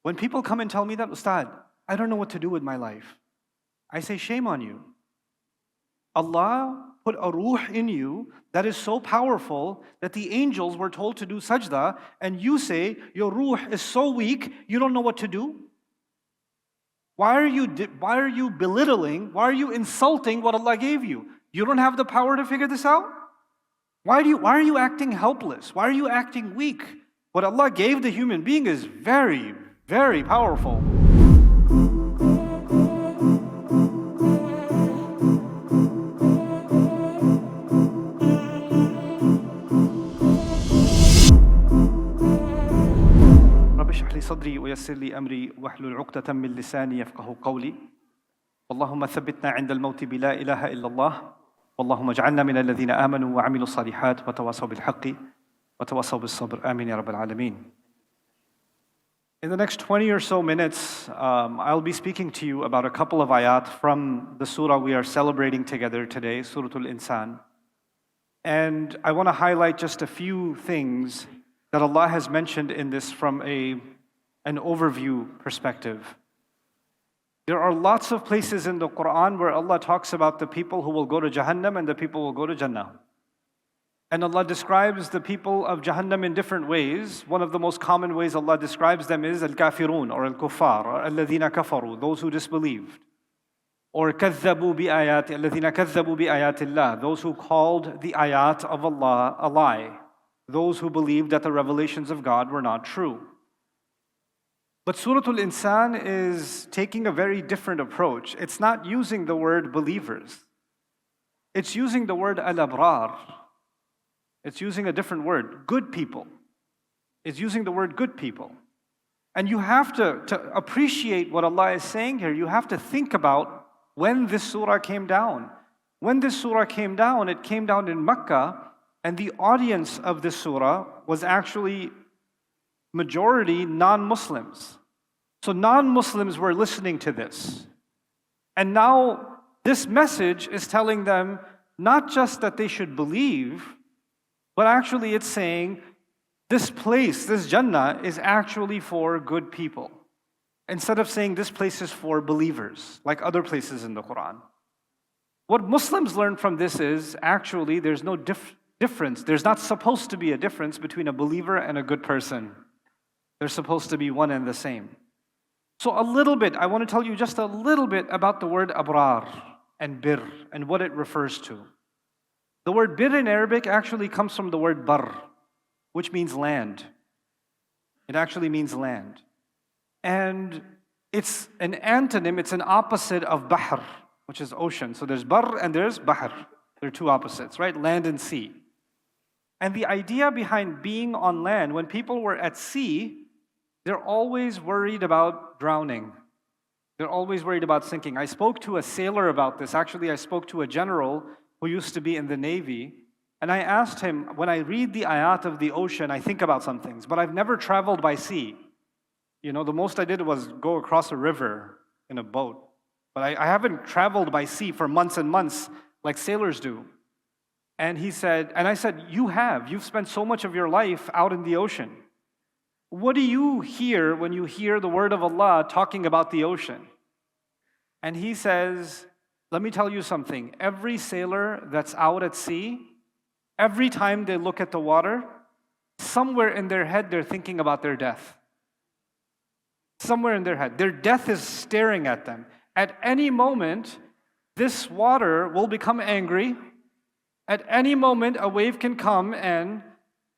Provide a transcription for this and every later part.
When people come and tell me that, Ustadh, I don't know what to do with my life, I say, shame on you. Allah put a ruh in you that is so powerful that the angels were told to do sajda, and you say your ruh is so weak, you don't know what to do? Why are you belittling, why are you insulting what Allah gave you? You don't have the power to figure this out? Why are you acting helpless? Why are you acting weak? What Allah gave the human being is very, very powerful. صدري ويسر لي أمري واحلل عقدة من لساني يفقهوا قولي اللهم ثبتنا عند الموت بلا إله إلا الله اللهم اجعلنا من الذين آمنوا وعملوا الصالحات وتواصوا بالحق وتواصوا بالصبر آمين يا رب العالمين. In the next 20 or so minutes, I'll be speaking to you about a couple of ayat from the surah we are celebrating together today, Surah Al-Insan. And I want to highlight just a few things that Allah has mentioned in this from an overview perspective. There are lots of places in the Quran where Allah talks about the people who will go to Jahannam and the people who will go to Jannah. And Allah describes the people of Jahannam in different ways. One of the most common ways Allah describes them is al-kafirun or al-kuffar or alladhina kafaru, those who disbelieved. Or كذبوا بآيات الذين كذبوا بآيات الله, those who called the ayat of Allah a lie. Those who believed that the revelations of God were not true. But Surah Al-Insan is taking a very different approach. It's not using the word believers. It's using the word al-abrar. It's using a different word, good people. It's using the word good people. And you have to appreciate what Allah is saying here. You have to think about when this surah came down. When this surah came down, it came down in Mecca, and the audience of this surah was actually majority non-Muslims. So non-Muslims were listening to this. And now this message is telling them not just that they should believe, but actually it's saying this place, this Jannah, is actually for good people. Instead of saying this place is for believers, like other places in the Quran. What Muslims learn from this is actually there's no difference. There's not supposed to be a difference between a believer and a good person. They're supposed to be one and the same. So I want to tell you just a little bit about the word abrar and bir and what it refers to. The word bir in Arabic actually comes from the word bar, which means land. It actually means land. And it's an antonym, it's an opposite of bahr, which is ocean. So there's bar and there's bahr. They're two opposites, right? Land and sea. And the idea behind being on land, when people were at sea, they're always worried about drowning. They're always worried about sinking. I spoke to a sailor about this. Actually, I spoke to a general who used to be in the Navy. And I asked him, when I read the ayat of the ocean, I think about some things. But I've never traveled by sea. You know, the most I did was go across a river in a boat. But I haven't traveled by sea for months and months like sailors do. And I said, you've spent so much of your life out in the ocean. What do you hear when you hear the word of Allah talking about the ocean? And he says, let me tell you something. Every sailor that's out at sea, every time they look at the water, somewhere in their head they're thinking about their death. Somewhere in their head. Their death is staring at them. At any moment, this water will become angry. At any moment, a wave can come and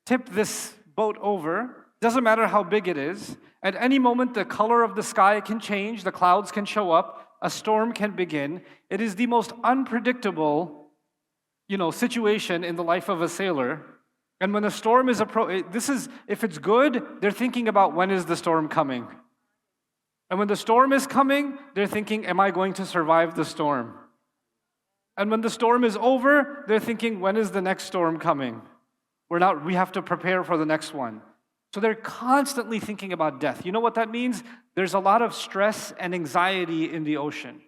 tip this boat over. Doesn't matter how big it is. At any moment, the color of the sky can change. The clouds can show up. A storm can begin. It is the most unpredictable, situation in the life of a sailor. And when a storm is if it's good, they're thinking about when is the storm coming. And when the storm is coming, they're thinking, am I going to survive the storm? And when the storm is over, they're thinking, when is the next storm coming? We have to prepare for the next one. So they're constantly thinking about death. You know what that means? There's a lot of stress and anxiety in the ocean.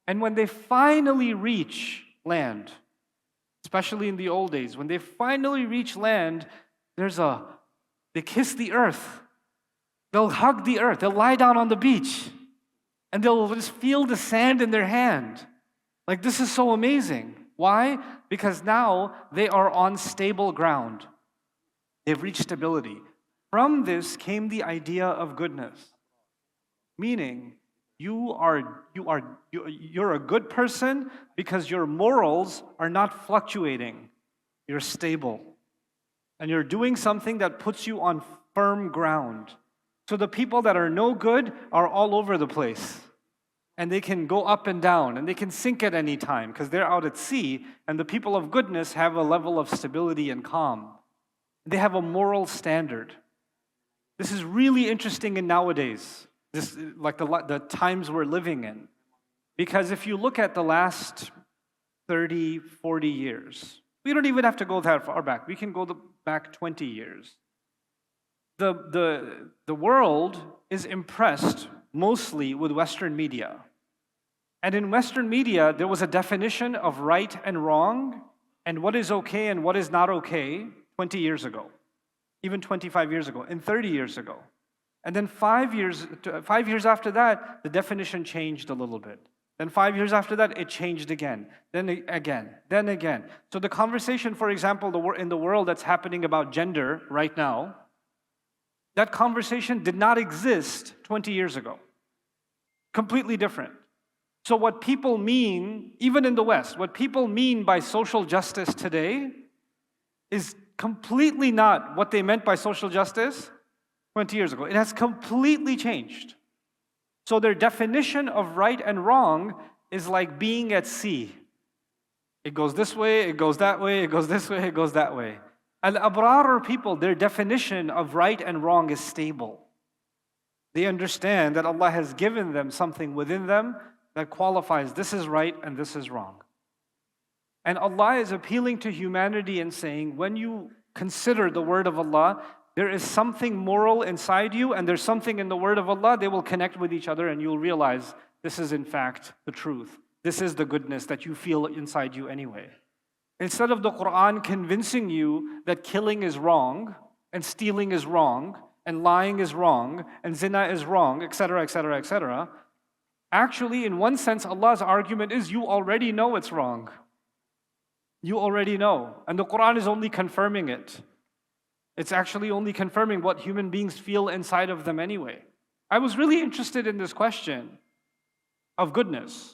And when they finally reach land, especially in the old days, when they finally reach land, they kiss the earth. They'll hug the earth. They'll lie down on the beach. And they'll just feel the sand in their hand. Like, this is so amazing. Why? Because now they are on stable ground. They've reached stability. From this came the idea of goodness. Meaning, you're a good person because your morals are not fluctuating. You're stable. And you're doing something that puts you on firm ground. So the people that are no good are all over the place. And they can go up and down, and they can sink at any time because they're out at sea, and the people of goodness have a level of stability and calm. They have a moral standard. This is really interesting in nowadays, like the times we're living in. Because if you look at the last 30, 40 years, we don't even have to go that far back. We can go back 20 years. The world is impressed mostly with Western media. And in Western media, there was a definition of right and wrong, and what is okay and what is not okay 20 years ago, even 25 years ago, and 30 years ago. And then 5 years after that, the definition changed a little bit. Then 5 years after that, it changed again, then again. So the conversation, for example, in the world that's happening about gender right now, that conversation did not exist 20 years ago. Completely different. So what people mean, even in the West, what people mean by social justice today is completely not what they meant by social justice 20 years ago. It has completely changed. So their definition of right and wrong is like being at sea. It goes this way, it goes that way, it goes this way, it goes that way. Al-Abrar people, their definition of right and wrong is stable. They understand that Allah has given them something within them that qualifies this is right and this is wrong. And Allah is appealing to humanity and saying, when you consider the word of Allah, there is something moral inside you and there's something in the word of Allah, they will connect with each other and you'll realize this is in fact the truth. This is the goodness that you feel inside you anyway. Instead of the Quran convincing you that killing is wrong and stealing is wrong and lying is wrong and zina is wrong, etc., etc., etc., actually, in one sense, Allah's argument is you already know it's wrong. You already know. And the Quran is only confirming it. It's actually only confirming what human beings feel inside of them anyway. I was really interested in this question of goodness.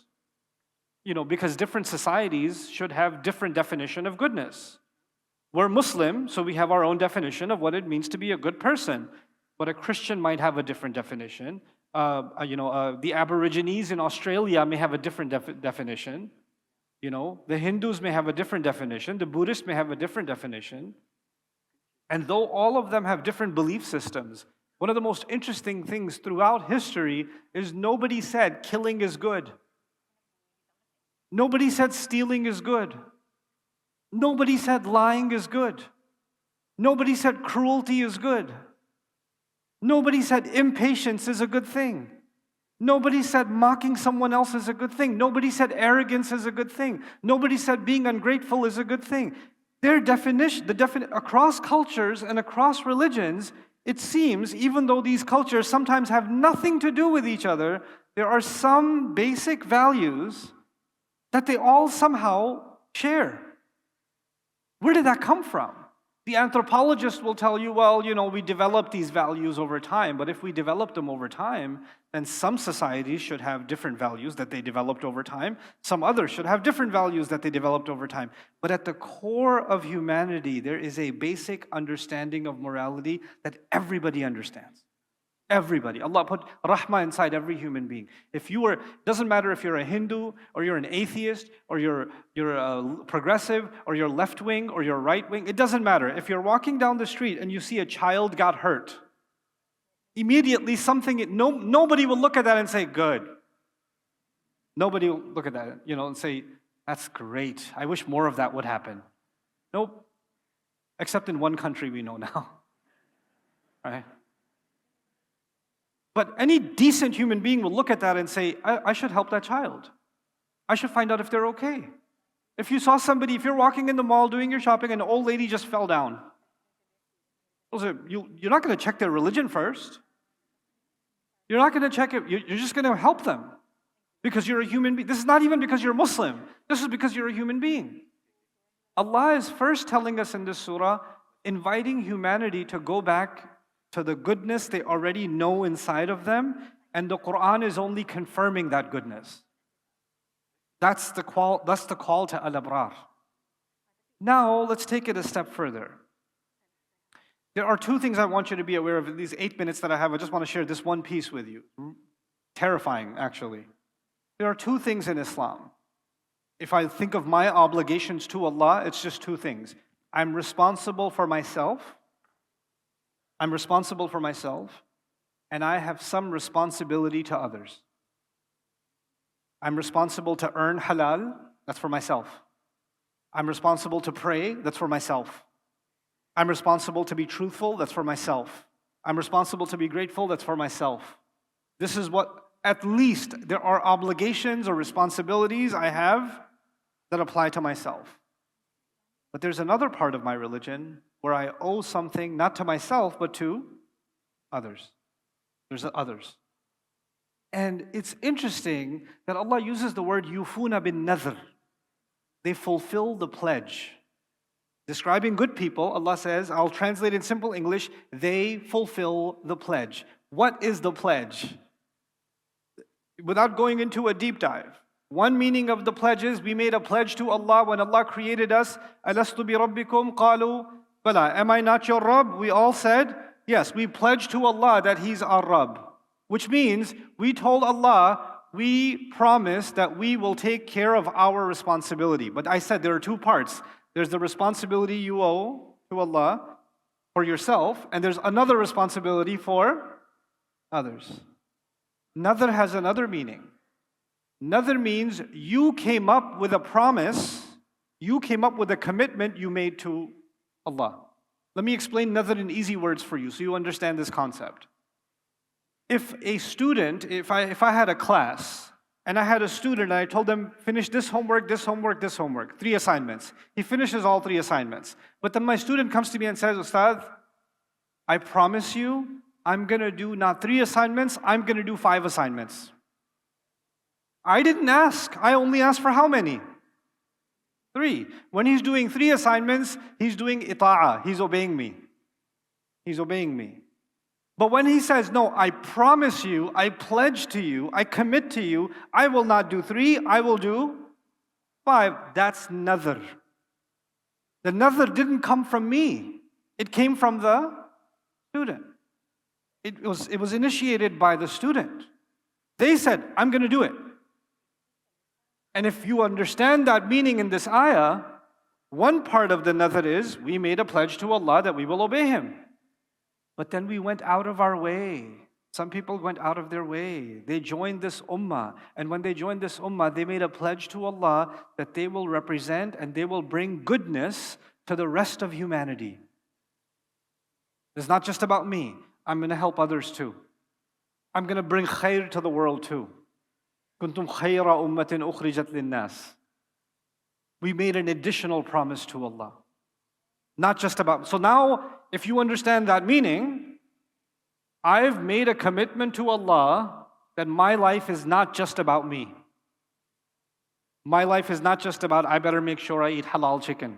Because different societies should have different definition of goodness. We're Muslim, so we have our own definition of what it means to be a good person. But a Christian might have a different definition. The Aborigines in Australia may have a different definition. The Hindus may have a different definition. The Buddhists may have a different definition. And though all of them have different belief systems, one of the most interesting things throughout history is nobody said killing is good. Nobody said stealing is good. Nobody said lying is good. Nobody said cruelty is good. Nobody said impatience is a good thing. Nobody said mocking someone else is a good thing. Nobody said arrogance is a good thing. Nobody said being ungrateful is a good thing. Their definition, across cultures and across religions, it seems, even though these cultures sometimes have nothing to do with each other, there are some basic values that they all somehow share. Where did that come from? The anthropologist will tell you, we developed these values over time, but if we developed them over time, then some societies should have different values that they developed over time. Some others should have different values that they developed over time. But at the core of humanity, there is a basic understanding of morality that everybody understands. Everybody. Allah put rahmah inside every human being. Doesn't matter if you're a Hindu, or you're an atheist, or you're a progressive, or you're left wing, or you're right wing. It doesn't matter. If you're walking down the street and you see a child got hurt, immediately nobody will look at that and say, good. Nobody will look at that, and say, that's great. I wish more of that would happen. Nope. Except in one country we know now. Right? But any decent human being will look at that and say, I should help that child. I should find out if they're okay. If you're walking in the mall doing your shopping and an old lady just fell down, you're not going to check their religion first. You're not going to check it. You're just going to help them because you're a human being. This is not even because you're Muslim. This is because you're a human being. Allah is first telling us in this surah, inviting humanity to go back to the goodness they already know inside of them, and the Quran is only confirming that goodness. That's the call to al-abrar. Now, let's take it a step further. There are two things I want you to be aware of in these 8 minutes that I have. I just want to share this one piece with you. Terrifying, actually. There are two things in Islam. If I think of my obligations to Allah, it's just two things. I'm responsible for myself. And I have some responsibility to others. I'm responsible to earn halal, that's for myself. I'm responsible to pray, that's for myself. I'm responsible to be truthful, that's for myself. I'm responsible to be grateful, that's for myself. This is what, at least, there are obligations or responsibilities I have that apply to myself. But there's another part of my religion where I owe something not to myself, but to others. There's others. And it's interesting that Allah uses the word yufuna bin nadhr. They fulfill the pledge. Describing good people, Allah says, I'll translate in simple English, they fulfill the pledge. What is the pledge? Without going into a deep dive. One meaning of the pledge is, we made a pledge to Allah when Allah created us. Alastu bi rabbikum qalu bala. Am I not your Rabb? We all said, yes, we pledged to Allah that He's our Rabb. Which means, we told Allah, we promise that we will take care of our responsibility. But I said there are two parts. There's the responsibility you owe to Allah for yourself, and there's another responsibility for others. Nadhr has another meaning. Nadhr means you came up with a promise, you came up with a commitment you made to Allah. Let me explain nadhr in easy words for you so you understand this concept. If a student, if I had a class, and I had a student and I told them, finish this homework, 3 assignments. He finishes all 3 assignments. But then my student comes to me and says, Ustadh, I promise you, I'm going to do not 3 assignments, I'm going to do 5 assignments. I didn't ask. I only asked for how many? 3. When he's doing 3 assignments, he's doing ita'ah. He's obeying me. But when he says, no, I promise you, I pledge to you, I commit to you, I will not do 3, I will do 5. That's nadhr. The nadhr didn't come from me. It came from the student. It was initiated by the student. They said, I'm going to do it. And if you understand that meaning in this ayah, one part of the nadhr is, we made a pledge to Allah that we will obey Him. But then we went out of our way. Some people went out of their way. They joined this ummah. And when they joined this ummah, they made a pledge to Allah that they will represent and they will bring goodness to the rest of humanity. It's not just about me. I'm going to help others too. I'm going to bring khair to the world too. Kuntum khayra ummatin ukhrijat linnas. We made an additional promise to Allah. Not just about, so now, if you understand that meaning, I've made a commitment to Allah that my life is not just about me. My life is not just about, I better make sure I eat halal chicken.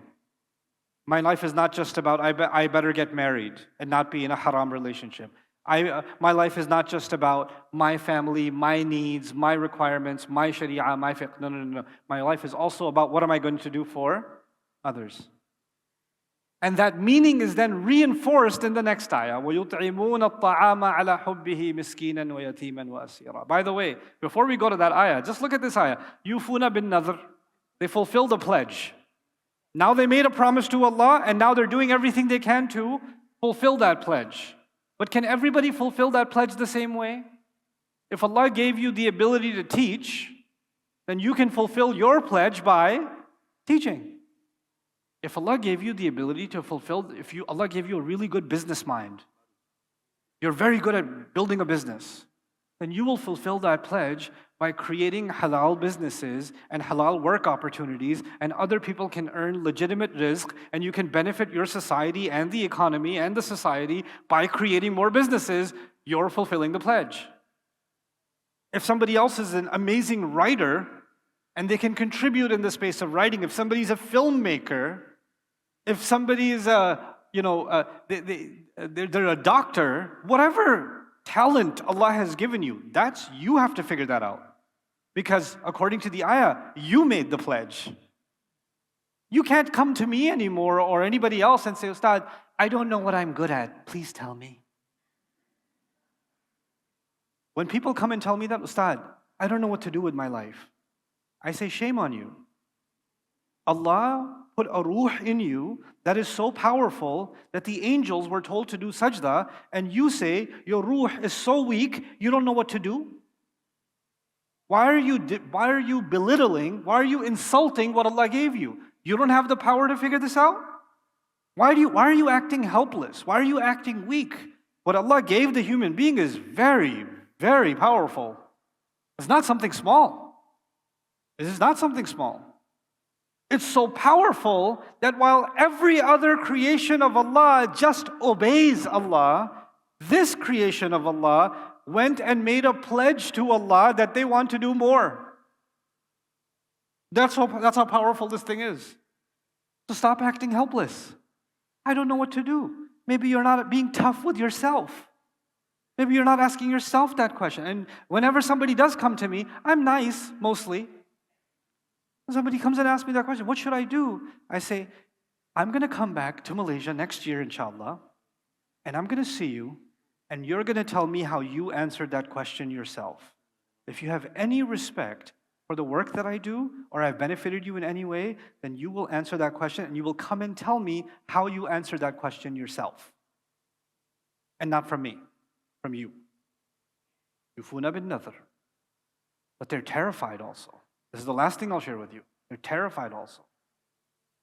My life is not just about, I better get married and not be in a haram relationship. My life is not just about my family, my needs, my requirements, my sharia, my fiqh. No. My life is also about what am I going to do for others. And that meaning is then reinforced in the next ayah. وَيُطْعِمُونَ الطَّعَامَ عَلَى حُبِّهِ مِسْكِينًا وَيَتِيمًا وَأَسِيرًا. By the way, before we go to that ayah, just look at this ayah. يُوفُونَ بِالنَّذْرِ. They fulfilled the pledge. Now they made a promise to Allah, and now they're doing everything they can to fulfill that pledge. But can everybody fulfill that pledge the same way? If Allah gave you the ability to teach, then you can fulfill your pledge by teaching. If Allah gave you the ability to fulfill, Allah gave you a really good business mind, you're very good at building a business, then you will fulfill that pledge by creating halal businesses and halal work opportunities, and other people can earn legitimate rizq, and you can benefit your society and the economy and the society by creating more businesses. You're fulfilling the pledge. If somebody else is an amazing writer and they can contribute in the space of writing, if somebody's a filmmaker, if somebody is they're a doctor, whatever talent Allah has given you, you have to figure that out. Because according to the ayah, you made the pledge. You can't come to me anymore or anybody else and say, Ustadh, I don't know what I'm good at. Please tell me. When people come and tell me that, Ustadh, I don't know what to do with my life, I say, shame on you. Allah put a ruh in you that is so powerful that the angels were told to do sajda, and you say your ruh is so weak, you don't know what to do? Why are you belittling, why are you insulting what Allah gave you? You don't have the power to figure this out? Why are you acting helpless? Why are you acting weak? What Allah gave the human being is very, very powerful. It's not something small. It is not something small. It's so powerful that while every other creation of Allah just obeys Allah, this creation of Allah went and made a pledge to Allah that they want to do more. That's how powerful this thing is. So stop acting helpless. I don't know what to do. Maybe you're not being tough with yourself. Maybe you're not asking yourself that question. And whenever somebody does come to me, I'm nice, mostly. Somebody comes and asks me that question, what should I do? I say, I'm going to come back to Malaysia next year, inshallah, and I'm going to see you, and you're going to tell me how you answered that question yourself. If you have any respect for the work that I do, or I've benefited you in any way, then you will answer that question, and you will come and tell me how you answered that question yourself. And not from me, from you. Yufuna bin nadhr. But they're terrified also. This is the last thing I'll share with you. They're terrified also.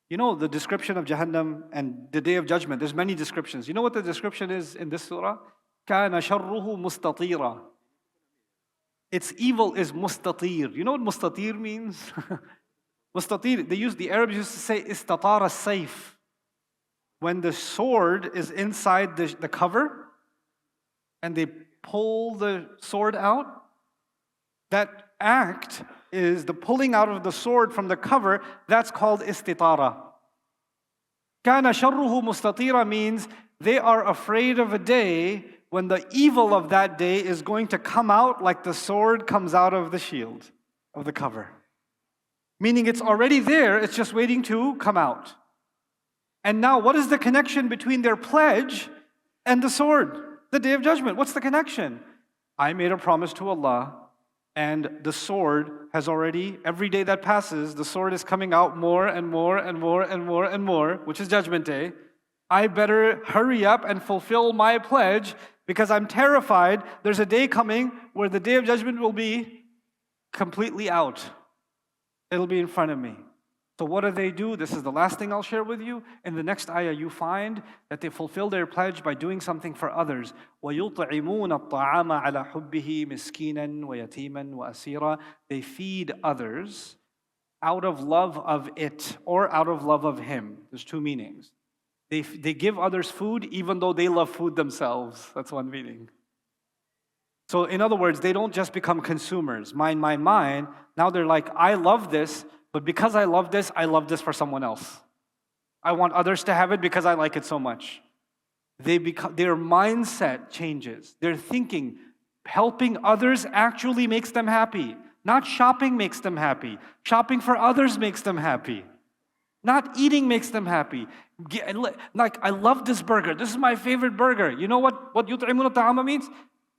You know the description of Jahannam and the Day of Judgment, there's many descriptions. You know what the description is in this surah? كَانَ شَرُّهُ مُسْتَطِيرًا. Its evil is mustatir. You know what mustatir means? Mustatir, the Arabs used to say, istatara saif. When the sword is inside the cover, and they pull the sword out, that act is the pulling out of the sword from the cover, that's called istitara. Kana sharruhu mustatira means they are afraid of a day when the evil of that day is going to come out like the sword comes out of the shield, of the cover. Meaning it's already there, it's just waiting to come out. And now what is the connection between their pledge and the sword? The Day of Judgment, what's the connection? I made a promise to Allah, and the sword has already, every day that passes, the sword is coming out more and more and more and more and more, which is Judgment Day. I better hurry up and fulfill my pledge because I'm terrified there's a day coming where the Day of Judgment will be completely out. It'll be in front of me. So what do? This is the last thing I'll share with you. In the next ayah, you find that they fulfill their pledge by doing something for others. وَيُطْعِمُونَ الطَّعَامَ عَلَى حُبِّهِ مِسْكِينًا وَيَتِيمًا وَأَسِيرًا. They feed others out of love of it or out of love of him. There's two meanings. They give others food even though they love food themselves. That's one meaning. So in other words, they don't just become consumers. Mine. Now they're like, I love this, but because I love this for someone else. I want others to have it because I like it so much. Their mindset changes. Their thinking, helping others actually makes them happy. Not shopping makes them happy. Shopping for others makes them happy. Not eating makes them happy. Like, I love this burger. This is my favorite burger. You know what يُطْعِمُونَ الطَّعَامَ means?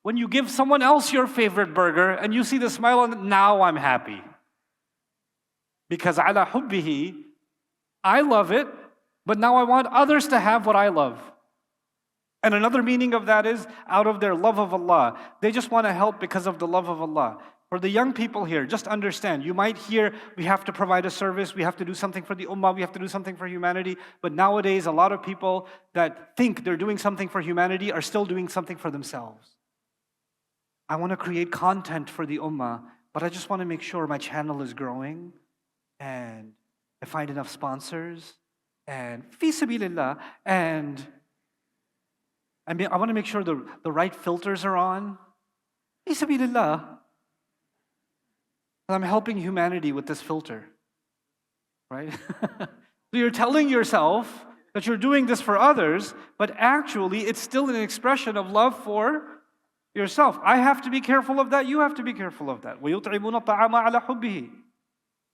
When you give someone else your favorite burger and you see the smile on it, now I'm happy. Because ala hubbihi, I love it, but now I want others to have what I love. And another meaning of that is out of their love of Allah. They just want to help because of the love of Allah. For the young people here, just understand, you might hear, we have to provide a service, we have to do something for the ummah, we have to do something for humanity. But nowadays, a lot of people that think they're doing something for humanity are still doing something for themselves. I want to create content for the ummah, but I just want to make sure my channel is growing, and I find enough sponsors, and fi sabilillah, and I want to make sure the right filters are on. Fi sabilillah. I'm helping humanity with this filter, right? So you're telling yourself that you're doing this for others, but actually it's still an expression of love for yourself. I have to be careful of that. You have to be careful of that. وَيُطْعِمُونَ الطَّعَامَ عَلَى حُبِّهِ.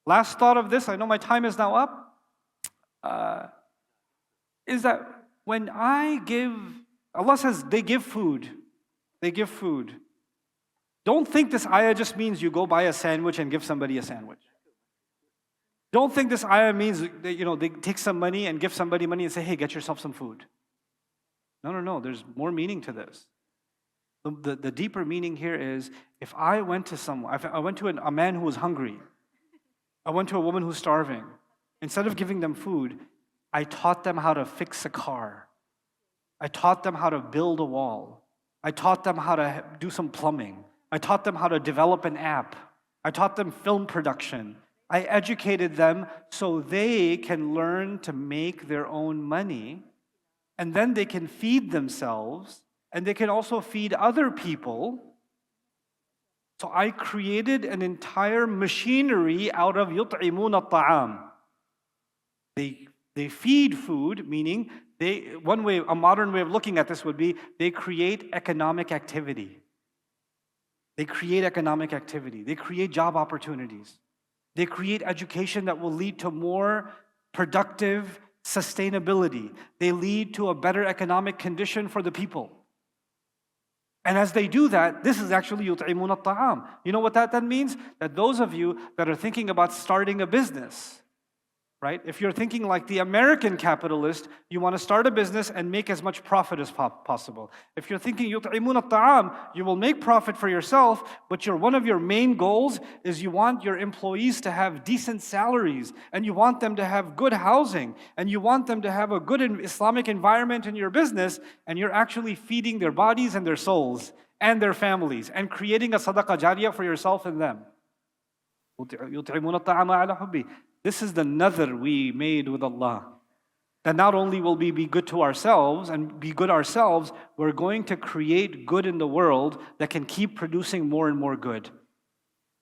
Last thought of this, I know my time is now up, is that when I give, Allah says they give food. They give food. Don't think this ayah just means you go buy a sandwich and give somebody a sandwich. Don't think this ayah means that, they take some money and give somebody money and say, hey, get yourself some food. No. There's more meaning to this. The deeper meaning here is, if I went to someone, I went to a man who was hungry, I went to a woman who's starving, instead of giving them food, I taught them how to fix a car. I taught them how to build a wall. I taught them how to do some plumbing. I taught them how to develop an app. I taught them film production. I educated them so they can learn to make their own money, and then they can feed themselves, and they can also feed other people. So I created an entire machinery out of يُطْعِمُونَ الطَّعَامِ. They feed food, meaning a modern way of looking at this would be, they create economic activity. They create economic activity. They create job opportunities. They create education that will lead to more productive sustainability. They lead to a better economic condition for the people. And as they do that, this is actually يُطْعِمُونَ الطَّعَامِ. You know what that means? That those of you that are thinking about starting a business, right? If you're thinking like the American capitalist, you want to start a business and make as much profit as possible. If you're thinking يُطْعِمُونَ الطَّعَامِ, you will make profit for yourself, but one of your main goals is you want your employees to have decent salaries, and you want them to have good housing, and you want them to have a good Islamic environment in your business, and you're actually feeding their bodies and their souls and their families and creating a sadaqah jariyah for yourself and them. يُطْعِمُونَ الطَّعَامَ عَلَى حُبِّهِ. This is the nadhr we made with Allah. That not only will we be good to ourselves and be good ourselves, we're going to create good in the world that can keep producing more and more good.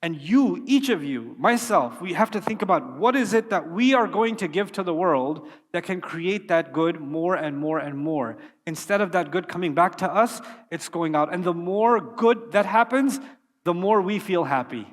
And you, each of you, myself, we have to think about what is it that we are going to give to the world that can create that good more and more and more. Instead of that good coming back to us, it's going out. And the more good that happens, the more we feel happy.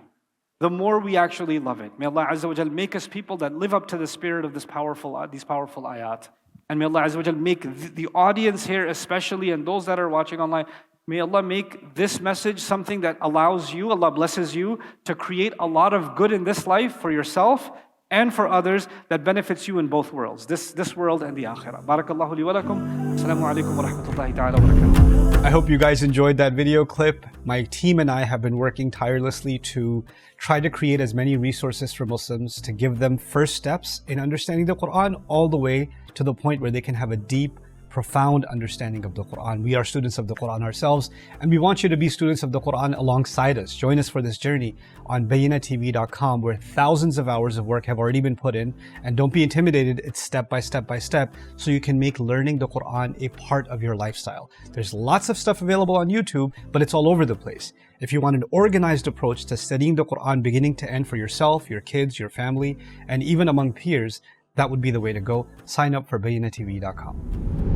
The more we actually love it. May Allah Azza wa Jal make us people that live up to the spirit of these powerful ayat. And may Allah Azza wa Jal make the audience here especially, and those that are watching online, may Allah make this message something that allows you, Allah blesses you, to create a lot of good in this life for yourself and for others that benefits you in both worlds, this world and the akhirah. Barakallahu li wa lakum. Assalamu alaikum wa rahmatullahi ta'ala wa barakatuh. I hope you guys enjoyed that video clip. My team and I have been working tirelessly to try to create as many resources for Muslims to give them first steps in understanding the Quran, all the way to the point where they can have a deep, profound understanding of the Quran. We are students of the Quran ourselves, and we want you to be students of the Quran alongside us. Join us for this journey on BayyinahTV.com, where thousands of hours of work have already been put in. And don't be intimidated, it's step by step by step, so you can make learning the Quran a part of your lifestyle. There's lots of stuff available on YouTube, but it's all over the place. If you want an organized approach to studying the Quran beginning to end for yourself, your kids, your family, and even among peers, that would be the way to go. Sign up for BayyinahTV.com.